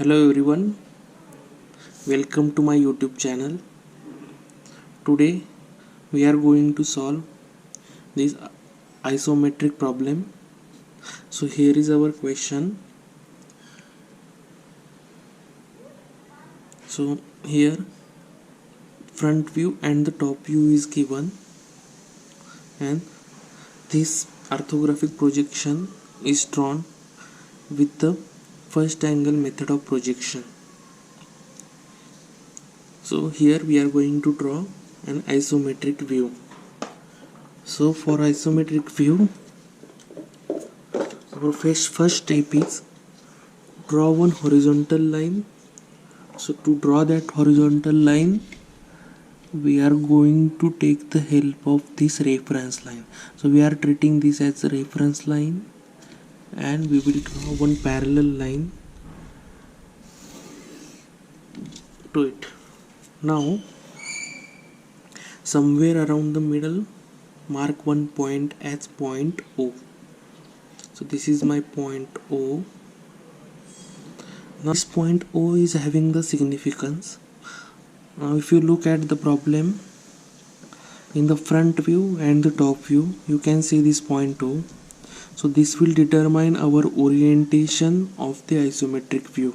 Hello everyone, welcome to my YouTube channel. Today we are going to solve this isometric problem. So here is our question. So here front view and the top view is given, and this orthographic projection is drawn with the first angle method of projection. So here we are going to draw an isometric view. So for isometric view, our first step is draw one horizontal line. So to draw that horizontal line, we are going to take the help of this reference line. So we are treating this as a reference line, and we will draw one parallel line to it. Now somewhere around the middle, mark one point as point O. So this is my point O. Now this point O is having the significance. Now if you look at the problem, in the front view and the top view, you can see this point O. So this will determine our orientation of the isometric view.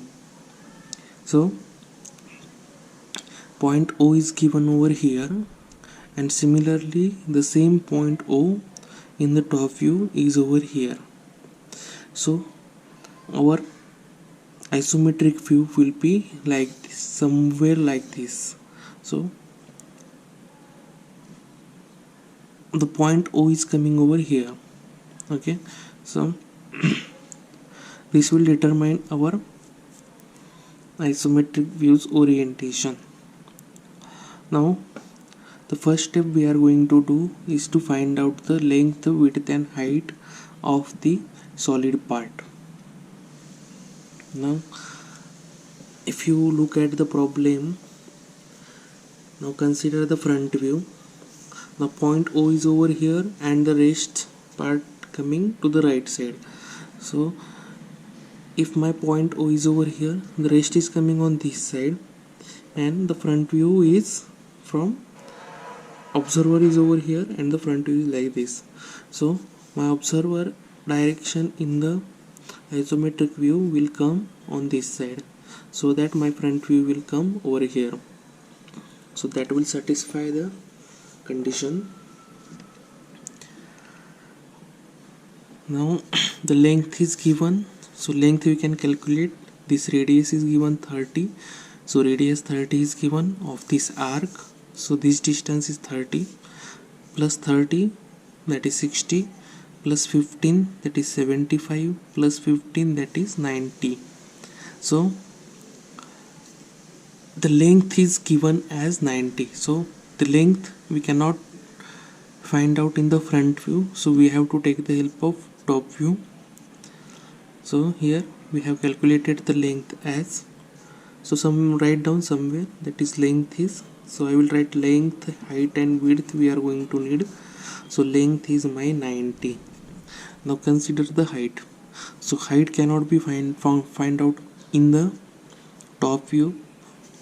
So point O is given over here, and similarly the same point O in the top view is over here. So our isometric view will be like this, somewhere like this. So the point O is coming over here. Okay, so this will determine our isometric view's orientation. Now the first step we are going to do is to find out the length, width and height of the solid part. Now if you look at the problem, now consider the front view. The point O is over here and the rest part coming to the right side. So if my point O is over here, the rest is coming on this side, and the front view is from observer is over here and the front view is like this. So my observer direction in the isometric view will come on this side, so that my front view will come over here. So that will satisfy the condition. Now the length is given, so length we can calculate. This radius is given 30, so radius 30 is given of this arc. So this distance is 30 plus 30, that is 60, plus 15, that is 75, plus 15, that is 90. So the length is given as 90. So the length we cannot find out in the front view, so we have to take the help of top view. So here we have calculated the length as, so some write down somewhere, that is length is, so I will write length, height and width we are going to need. So length is my 90. Now consider the height. So height cannot be find out in the top view,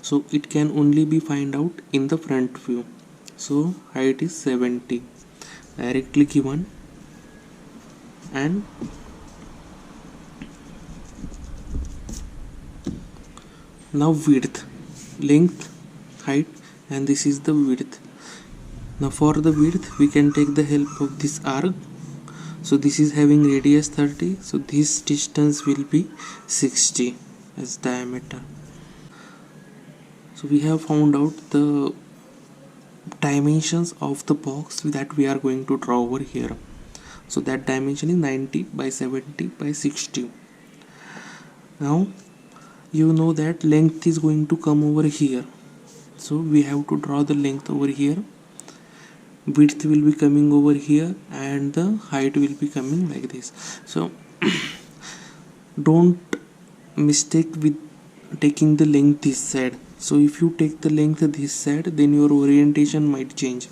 so it can only be find out in the front view. So height is 70, directly given. And now width, length, height, and this is the width. Now for the width we can take the help of this arc. So this is having radius 30, so this distance will be 60 as diameter. So we have found out the dimensions of the box that we are going to draw over here. So that dimension is 90 by 70 by 60. Now you know that length is going to come over here, so we have to draw the length over here. Width will be coming over here and the height will be coming like this. So don't mistake with taking the length this side. So if you take the length this side, then your orientation might change.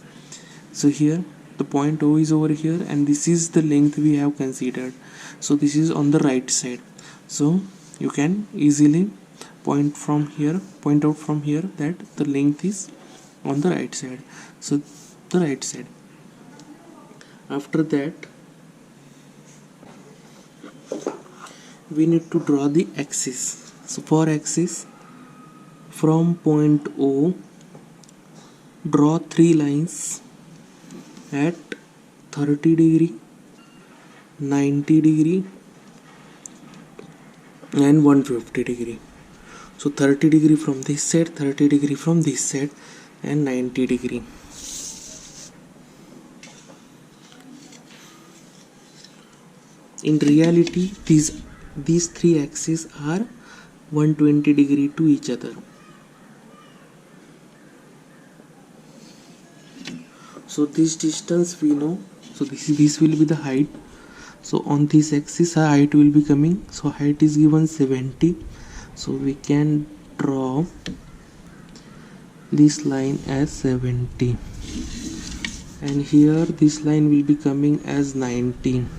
So here the point O is over here and this is the length we have considered, so this is on the right side. So you can easily point out from here that the length is on the right side, so the right side. After that we need to draw the axis. So for axis, from point O draw 3 lines at 30 degree, 90 degree and 150 degree. So 30 degree from this side, 30 degree from this side and 90 degree. In reality these three axes are 120 degree to each other. So this distance we know, so this will be the height. So on this axis height will be coming, so height is given 70, so we can draw this line as 70 and here this line will be coming as 19.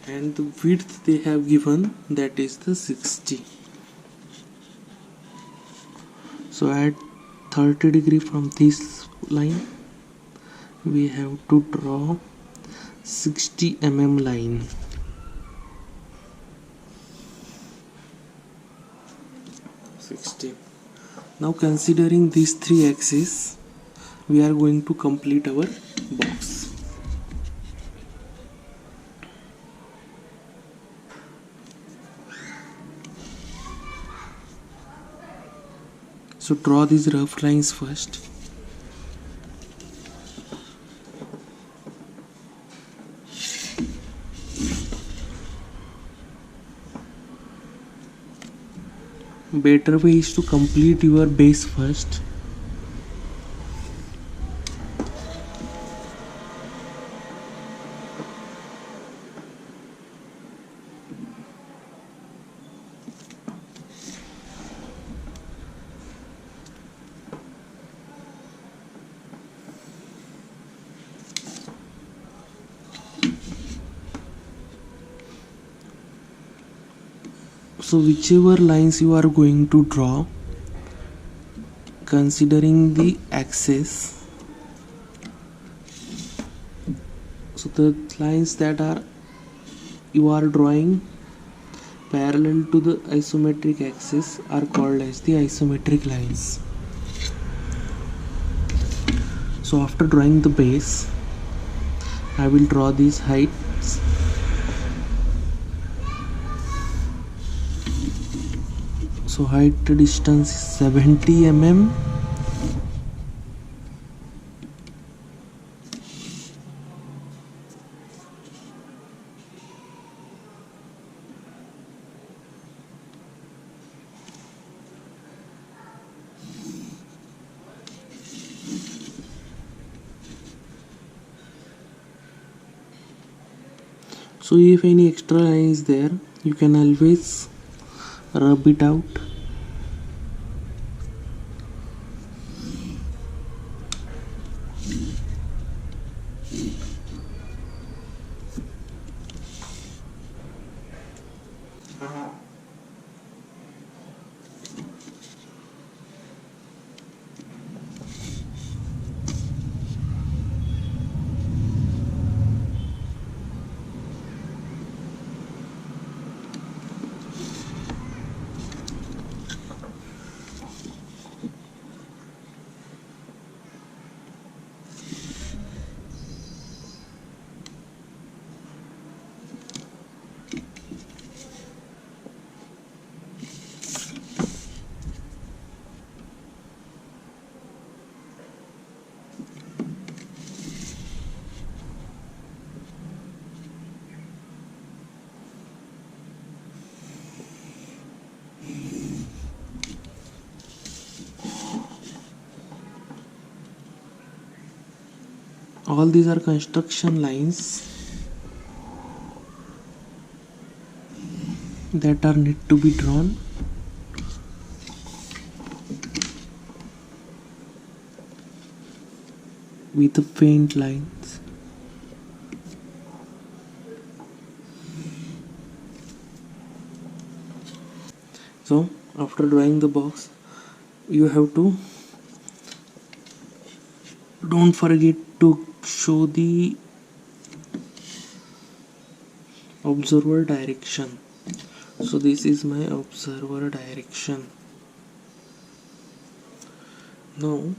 And the width they have given, that is the 60. So at 30 degree from this line we have to draw 60 mm line. Now considering these three axes, we are going to complete our box. So draw these rough lines first. Better way is to complete your base first. So whichever lines you are going to draw, considering the axis, so the lines that are you are drawing parallel to the isometric axis are called as the isometric lines. So after drawing the base, I will draw these heights. So height distance is 70 mm. So if any extra line is there, you can always rub it out. All these are construction lines that are need to be drawn. with the faint lines. So after drawing the box, you have to don't forget to show the observer direction. So this is my observer direction. Now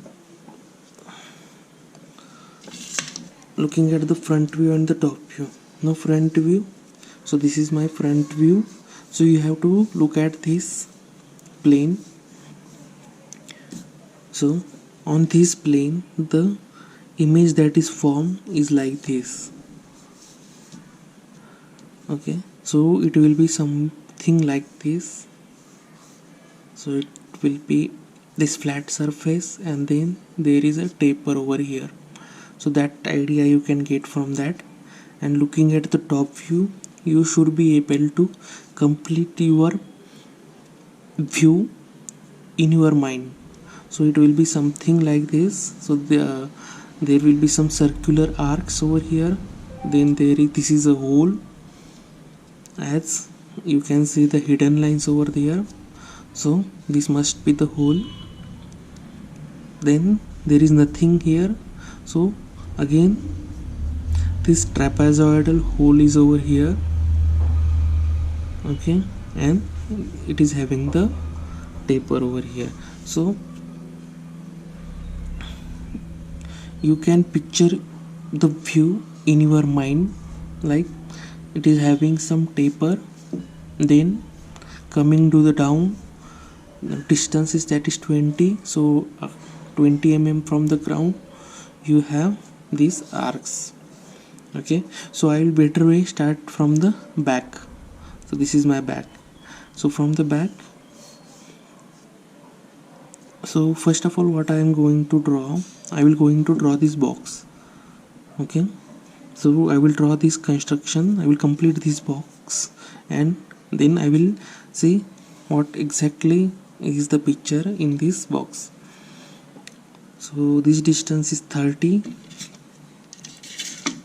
looking at the front view and the top view. Now front view, so this is my front view. So you have to look at this plane. So on this plane the image that is formed is like this. Okay, so it will be something like this. So it will be this flat surface and then there is a taper over here. So that idea you can get from that. And looking at the top view, you should be able to complete your view in your mind. So it will be something like this. So there will be some circular arcs over here. Then this is a hole, as you can see the hidden lines over there. So this must be the hole. Then there is nothing here. So again this trapezoidal hole is over here. Okay, and it is having the taper over here. So you can picture the view in your mind like it is having some taper, then coming to the down. The distance is that is 20. So 20 mm from the ground you have these arcs. Okay, so I will better way start from the back. So this is my back. So from the back, so first of all what I am going to draw, I will going to draw this box. Okay, so I will draw this construction, I will complete this box, and then I will see what exactly is the picture in this box. So this distance is 30.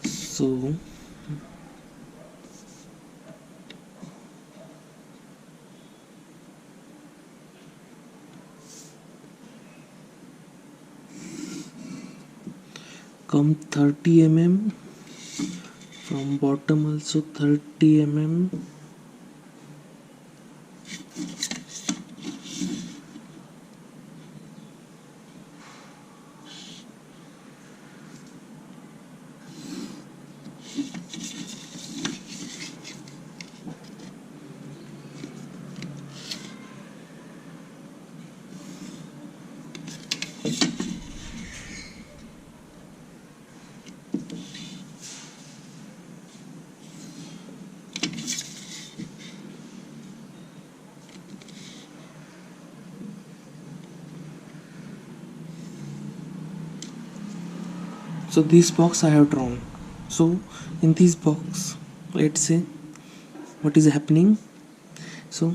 So come 30 mm from bottom, also 30 mm. So this box I have drawn. So in this box, let's say what is happening. So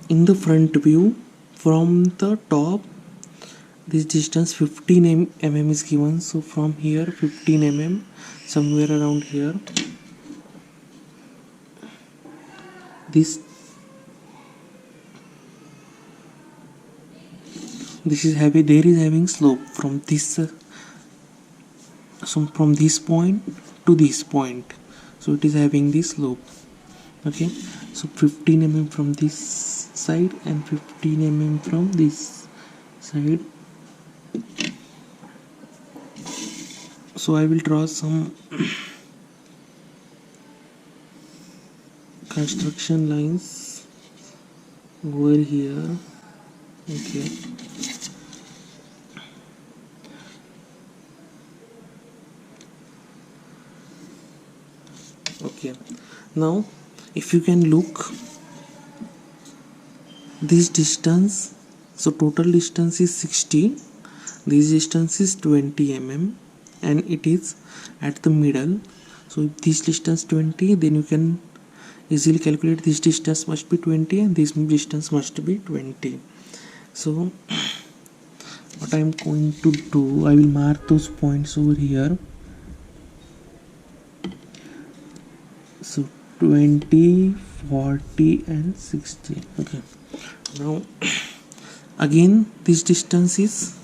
in the front view, from the top, this distance 15 mm is given. So from here 15 mm, somewhere around here, this is heavy, there is having slope from this so from this point to this point. So it is having this slope. Okay, so 15 mm from this side and 15 mm from this side. So I will draw some construction lines over here. Okay, okay, now if you can look this distance, so total distance is 60, this distance is 20 mm, and it is at the middle. So if this distance 20, then you can easily calculate this distance must be 20 and this distance must be 20. So what what I'm going to do, I will mark those points over here. So 20, 40 and 60. Okay, now again this distance is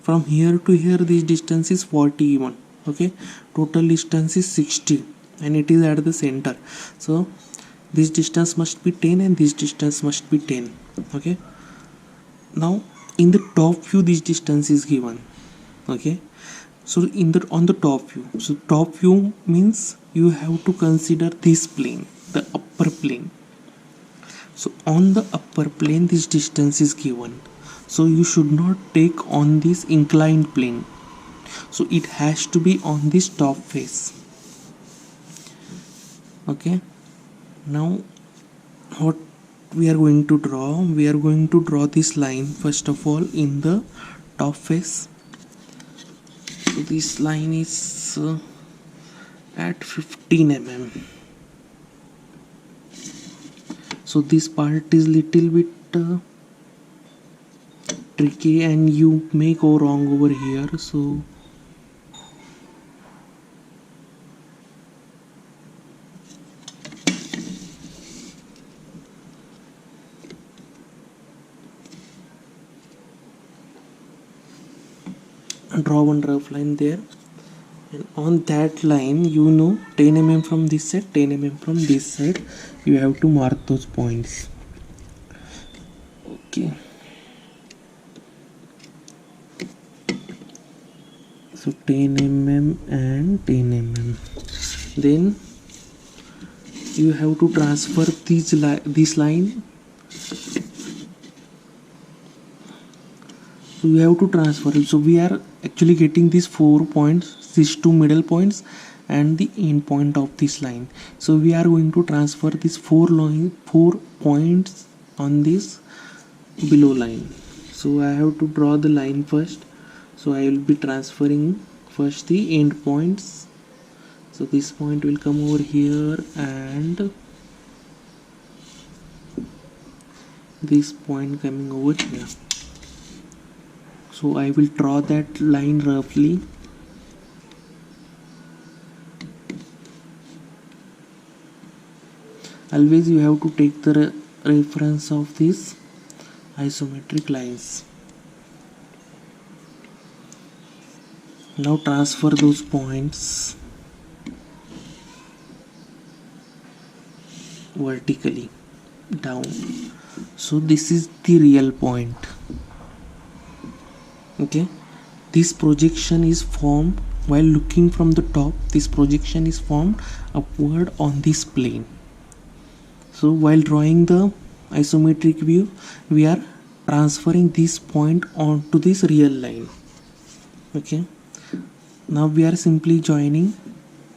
from here to here, this distance is 41. Okay, total distance is 60 and it is at the center, so this distance must be 10 and this distance must be 10. Okay, now in the top view this distance is given. Okay, so on the top view, so top view means you have to consider this plane, the upper plane. So on the upper plane this distance is given, so you should not take on this inclined plane, so it has to be on this top face. Okay, now what we are going to draw, we are going to draw this line first of all in the top face. So this line is at 15 mm. So this part is little bit tricky and you may go wrong over here. So draw one rough line there, and on that line, 10 mm from this side, 10 mm from this side, you have to mark those points. Okay, so 10 mm and 10 mm. Then you have to transfer this line. So you have to transfer it. So we are actually getting these 4 points, these 2 middle points and the end point of this line. So we are going to transfer these 4 points on this below line. So I have to draw the line first. So I will be transferring first the end points. So this point will come over here and this point coming over here. So I will draw that line roughly. Always you have to take the reference of these isometric lines. Now transfer those points vertically down. So this is the real point. Okay, this projection is formed while looking from the top. This projection is formed upward on this plane. So while drawing the isometric view, we are transferring this point onto this real line. Okay, now we are simply joining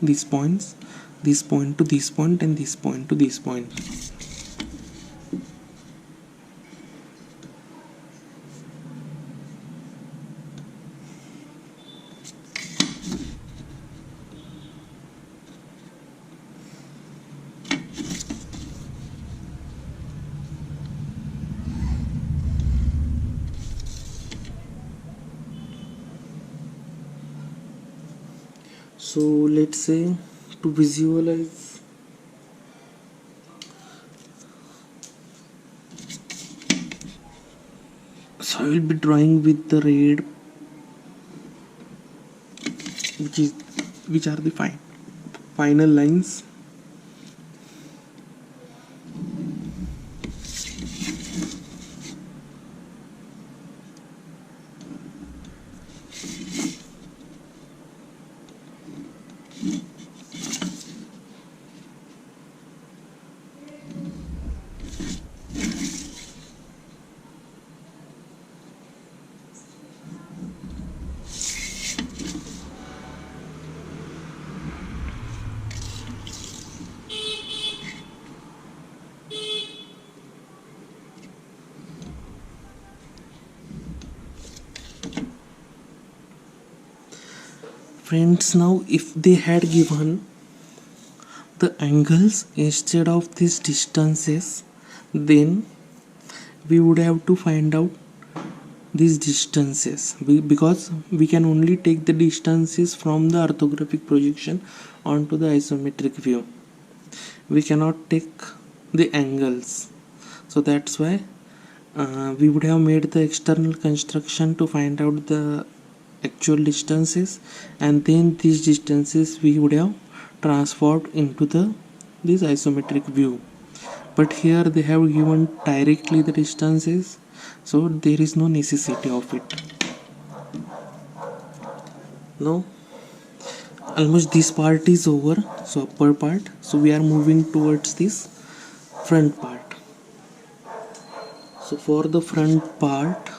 these points, this point to this point and this point to this point. So let's say to visualize, so I will be drawing with the red, which are the final lines. Friends, now if they had given the angles instead of these distances, then we would have to find out these distances, because we can only take the distances from the orthographic projection onto the isometric view. We cannot take the angles, so that's why we would have made the external construction to find out the actual distances, and then these distances we would have transformed into this isometric view. But here they have given directly the distances, so there is no necessity of it. Now almost this part is over, so upper part, so we are moving towards this front part. So for the front part,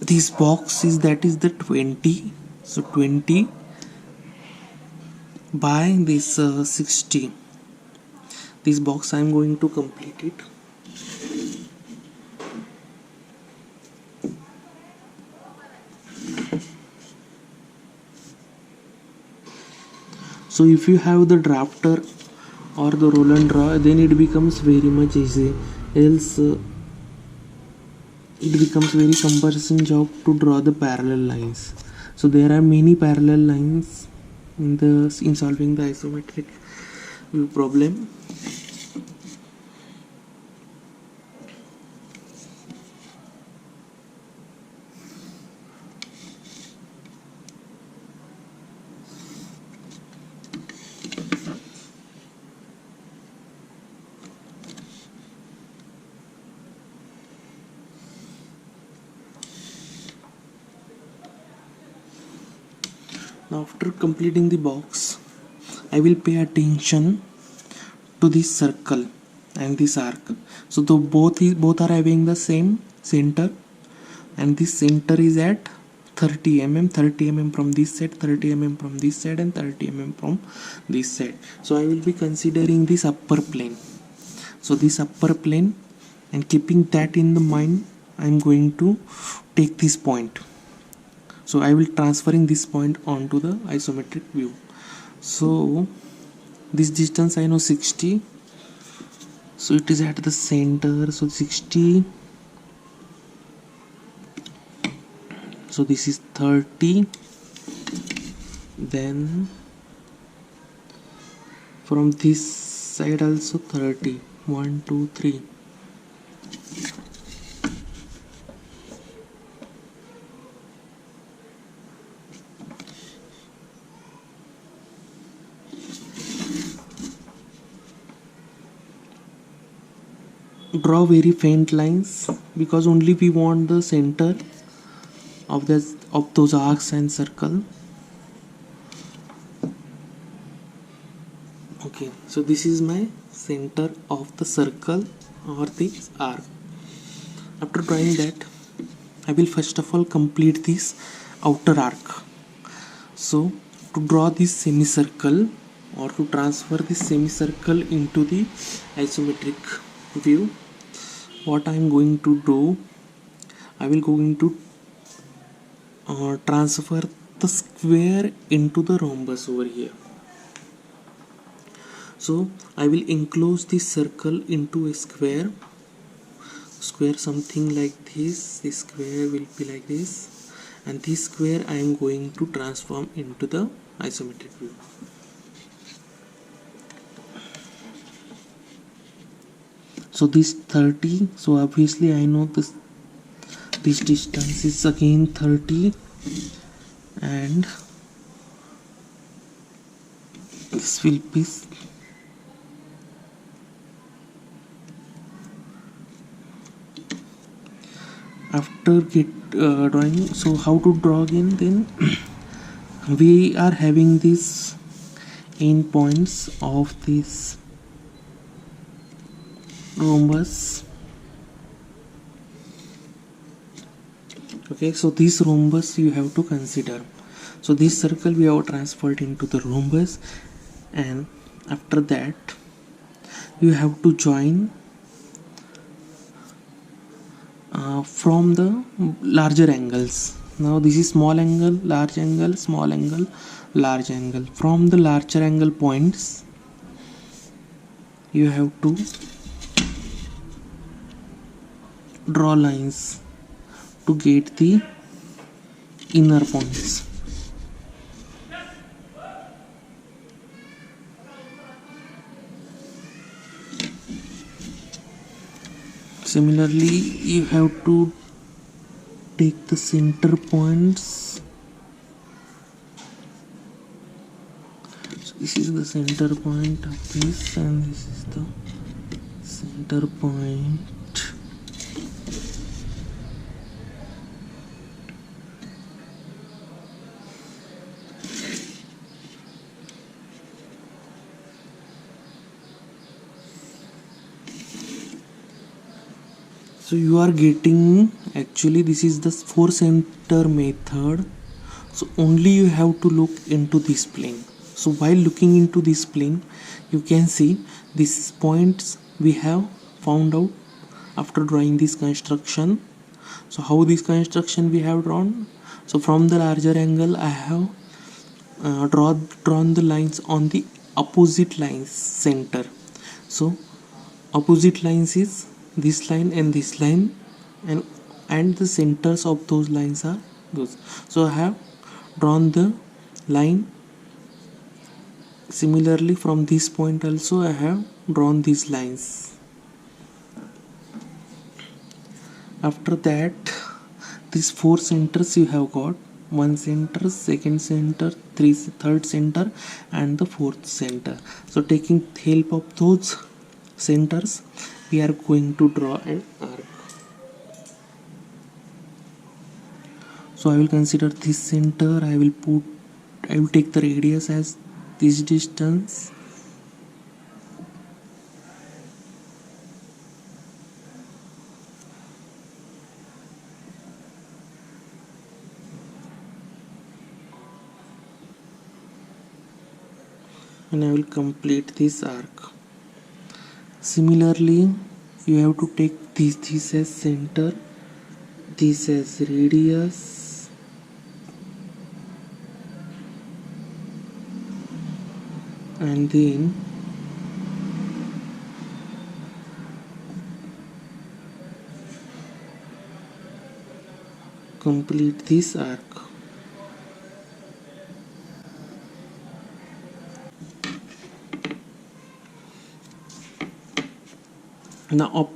this box is, that is the 20, so 20 by this 60. This box I am going to complete it. So if you have the drafter or the roll and draw, then it becomes very much easy, else it becomes very cumbersome job to draw the parallel lines. So there are many parallel lines in solving the isometric view problem. Now after completing the box, I will pay attention to this circle and this arc. So the both are having the same center, and this center is at 30 mm from this side, 30 mm from this side, and 30 mm from this side. So I will be considering this upper plane. So this upper plane, and keeping that in the mind, I am going to take this point. So I will transferring this point onto the isometric view. So this distance I know 60, so it is at the center, so 60, so this is 30, then from this side also 30, 1 2 3. Draw very faint lines, because only we want the center of those arcs and circle. Okay, so this is my center of the circle or this arc. After drawing that, I will first of all complete this outer arc. So to draw this semicircle, or to transfer this semicircle into the isometric view, what I am going to do, I will going to transfer the square into the rhombus over here. So I will enclose this circle into a square something like this. This square will be like this, and this square I am going to transform into the isometric view. So this 30, so obviously I know this distance is again 30, and this will be after drawing. So how to draw again? Then we are having these end points of this rhombus. Okay, so this rhombus you have to consider. So this circle we have transferred into the rhombus, and after that you have to join from the larger angles. Now this is small angle, large angle, small angle, large angle. From the larger angle points you have to draw lines to get the inner points. Similarly, you have to take the center points. So this is the center point of this, and this is the center point. So you are getting, actually this is the 4 center method. So only you have to look into this plane. So while looking into this plane, you can see these points we have found out after drawing this construction. So how this construction we have drawn? So from the larger angle I have drawn the lines on the opposite lines center. So opposite lines is this line and this line, and the centers of those lines are those. So I have drawn the line. Similarly from this point also I have drawn these lines. After that, these 4 centers you have got: one center, second center, third center, and the fourth center. So taking help of those centers, we are going to draw an arc. So I will consider this center. I will take the radius as this distance. And I will complete this arc. Similarly, you have to take this as center, this as radius, and then complete this arc. Now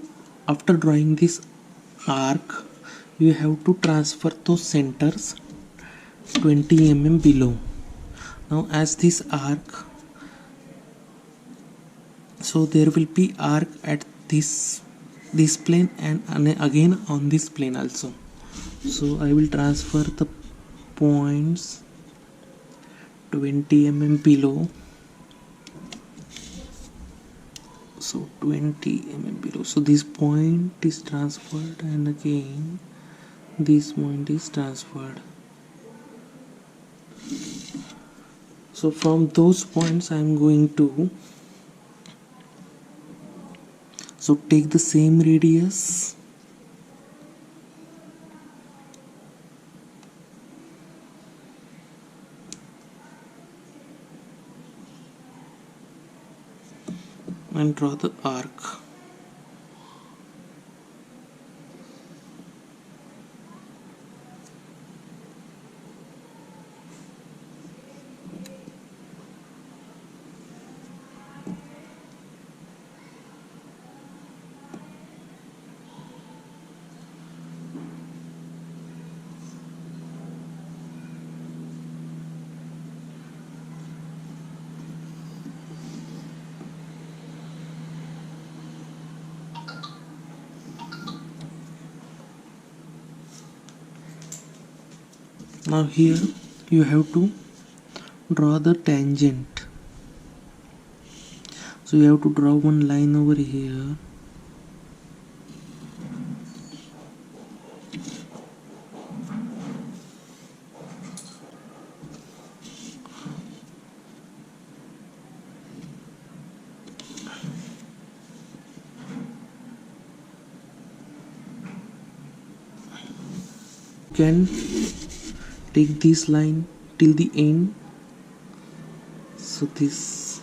after drawing this arc, you have to transfer those centers 20 mm below. Now as this arc, so there will be arc at this plane and again on this plane also. So I will transfer the points 20 mm below. So 20 mm below. So this point is transferred, and again this point is transferred. So from those points I am going to take the same radius and draw the arc. Now here you have to draw the tangent. So you have to draw one line over here. You can take this line till the end. So this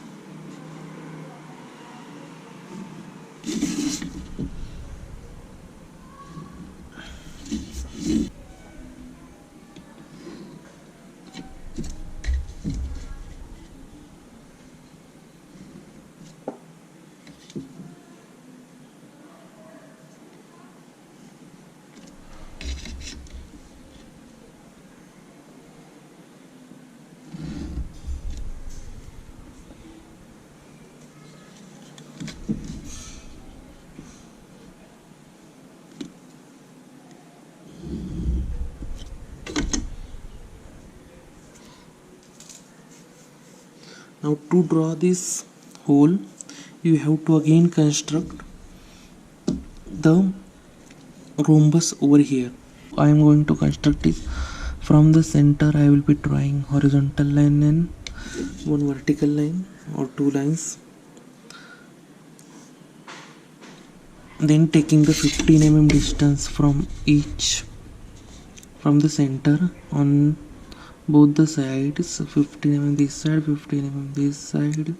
Now to draw this hole, you have to again construct the rhombus over here. I am going to construct it from the center. I will be drawing horizontal line and one vertical line or two lines, then taking the 15 mm distance from the center on both the sides, 15 mm this side, 15 mm this side.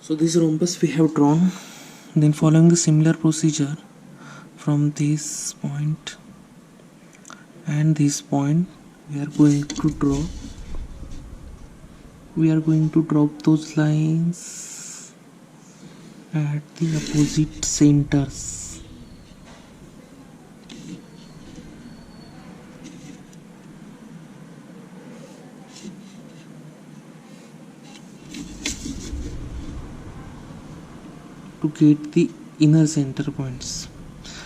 So this rhombus we have drawn. Then following the similar procedure from this point and this point, we are going to drop those lines at the opposite centers. To get the inner center points.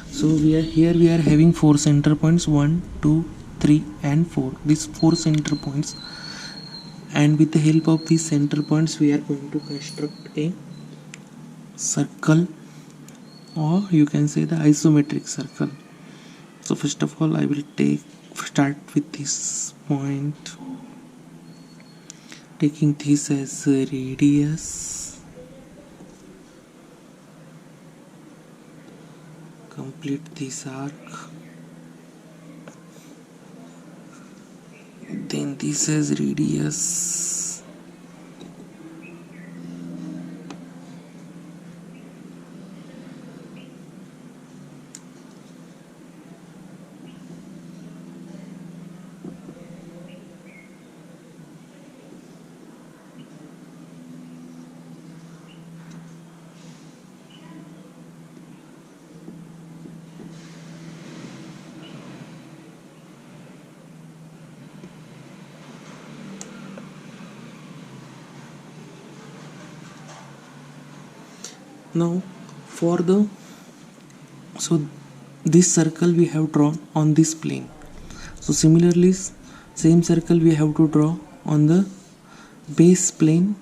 So we are having 4 center points, 1, 2, 3 and 4. These 4 center points, and with the help of these center points we are going to construct a circle, or you can say the isometric circle. So first of all I will start with this point, taking this as a radius, complete this arc, then this is radius, now for the so this circle we have drawn on this plane. So similarly same circle we have to draw on the base plane.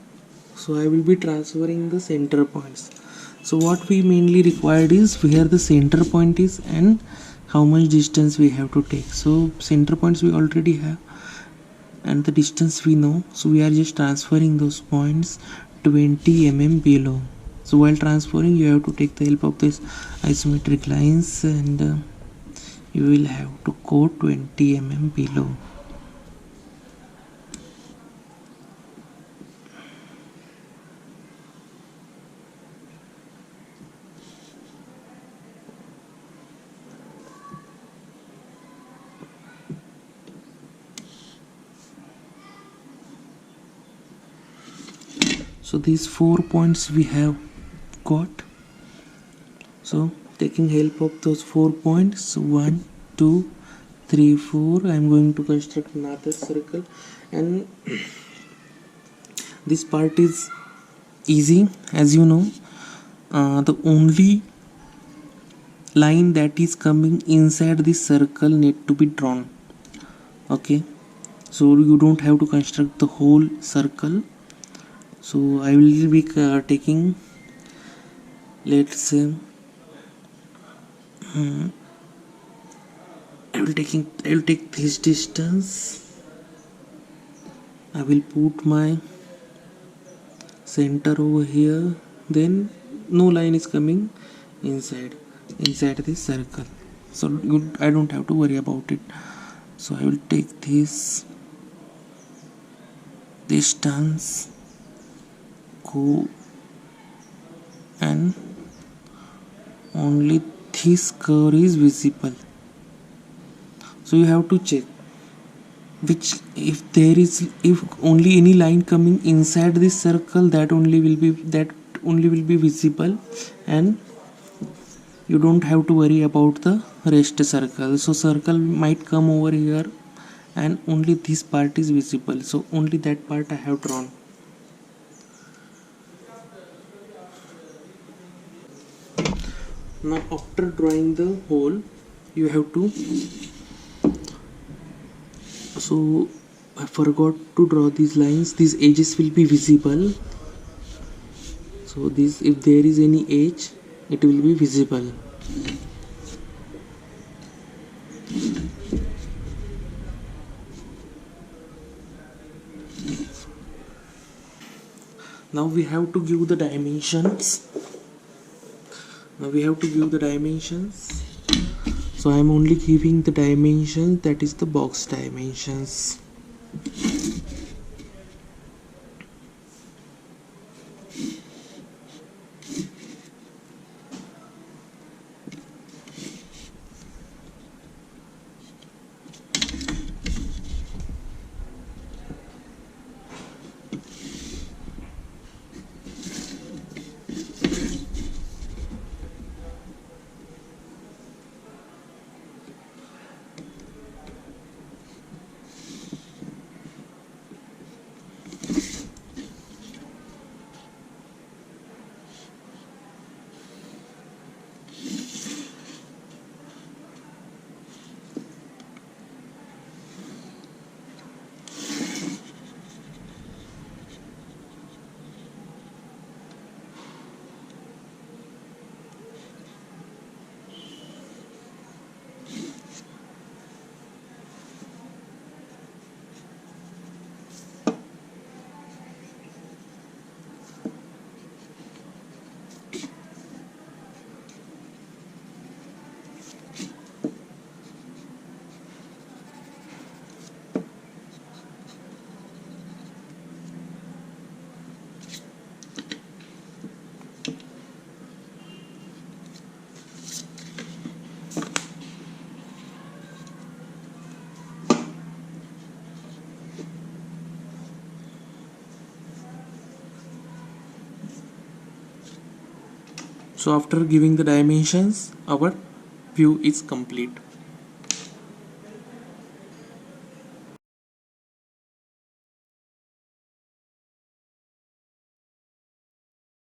So I will be transferring the center points. So what we mainly required is where the center point is and how much distance we have to take. So center points we already have and the distance we know, so we are just transferring those points 20 mm below. So while transferring you have to take the help of this isometric lines, and you will have to go 20 mm below. So these 4 points we have got. So taking help of those 4 points, 1, 2, 3, 4, I am going to construct another circle, and this part is easy. As you know, the only line that is coming inside this circle need to be drawn. Okay, so you don't have to construct the whole circle. So I will be taking let's say I will take this distance. I will put my center over here, then no line is coming inside this circle, so I don't have to worry about it. So I will take this distance, go, and only this curve is visible. So you have to check which, if only any line coming inside this circle, that only will be visible, and you don't have to worry about the rest circle. So circle might come over here and only this part is visible, so only that part I have drawn. Now after drawing the hole, you have to, so I forgot to draw these lines, these edges will be visible. So this, if there is any edge, it will be visible. Now we have to give the dimensions. So I am only giving the dimensions, that is the box dimensions. So after giving the dimensions, our view is complete.